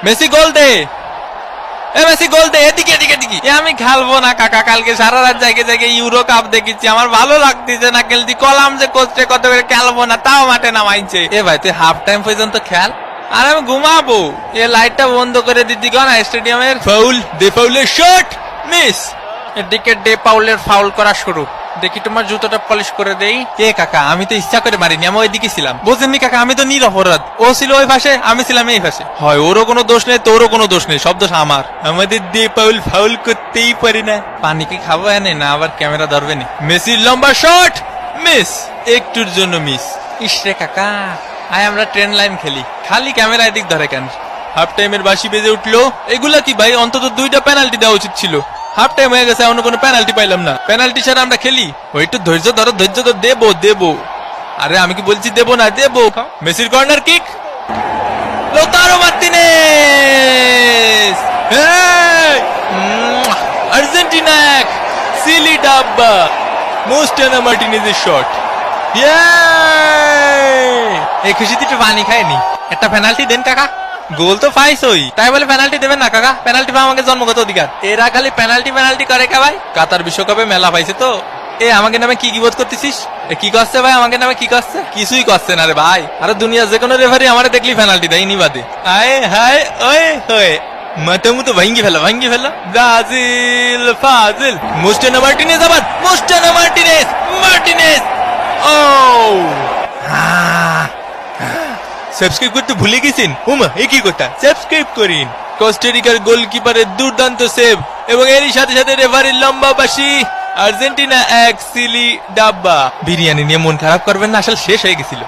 Messi গোল দে, Messi গোল দে, এদিকে এদিকে এদিকে। আমি খেলবো না কাকা, কালকে সারা রাত জায়গায় জায়গায় ইউরো কাপ দেখেছি, আমার ভালো লাগতেছে না খেলতে। কলাম যে কোচে কত করে খেলবো না, তাও মাঠে নামাইছে। এ ভাই তুই হাফ টাইম পর্যন্ত খেল, আর আমি ঘুমাবো। এ লাইটটা বন্ধ করে দিতি কেন স্টেডিয়ামের। ফাউল, দে পাউলের শট, মিস। এদিকে ডে পাউলের ফাউল করা শুরু। দেখি তোমার জুতোটা পলিশ করে দেই। এ কাকা আমি তো ইচ্ছা করে মারিনি, আমি ওইদিকে ছিলাম, বুঝেননি কাকা, আমি তো নিরপরাধ। ও ছিল ওই পাশে, আমি ছিলাম এই পাশে। হয় ওরও কোনো দোষ নেই, তোরও কোনো দোষ নেই, সব দোষ আমার। আমাদের ডে পাউল ফাউল করতেই পারি না। পানি কি খাবো এনে না আবার ক্যামেরা ধরবে না। মেসির লম্বা শট, মিস, একটুর জন্য মিস। ইসরে কাকা, আয় আমরা ট্রেন লাইন খেলি, খালি ক্যামেরা এদিক ধরে কেন। হাফ টাইমের বাঁশি বেজে উঠলো। এগুলা কি ভাই, অন্তত 2টা পেনাল্টি দেওয়া উচিত ছিল। হাফ টাইম হয়ে গেছে, অন্য কোনো পেনাল্টি পাইলাম না। পেনাল্টি ছাড়া আমরা খেলি। ওই একটু ধৈর্য ধরো, ধৈর্য ধর, দেবো দেবো। আরে আমি কি বলছি দেবো না, দেবো। মেসির corner kick, Lautaro Martinez, Argentina 1, সিলি ডাব্বা। মোস্টানা মার্টিনেজের শট। এই খুশিতে একটু পানি খায়নি। একটা পেনাল্টি দেন কাকা। গোল তো পাইছই, তাই বলে পেনাল্টি দেবেন না কাকা? পেনাল্টি পাওয়া আমাকে জন্মগত অধিকার। এরা খালি পেনাল্টি পেনাল্টি করে কে ভাই? কাতার বিশ্বকাপে মেলা পাইছে তো। এ আমাকে নামে কি গিবত করতেছিস? কি করছে ভাই আমাকে নামে, কি করছে? কিছুই করছে না রে ভাই। আরে দুনিয়ার যে কোনো রেফারি আমারে দেখলি পেনাল্টি দেয় নি বাদে। আয় হায় ওয়ে হয়ে মাথা মুতো ভাঙ্গি ফেলো, ভাঙ্গি ফেলো। ব্রাজিল ফাজিল। মোস্টানা মার্টিনেজ, আবার মোস্টানা মার্টিনেজ, মার্টিনেজ। ও সাবস্ক্রাইব করতে ভুলে গেছেন? ওমা এ কি কথা, সাবস্ক্রাইব করিন। কোস্টারিকার গোলকিপারের দুর্দান্ত সেভ এবং এরই সাথে সাথে রেফারির লম্বা বাঁশি। আর্জেন্টিনা 1, সিলি ডাব্বা। বিরিয়ানি নিয়ে মন খারাপ করবেন না, আসলে শেষ হয়ে গেছিল।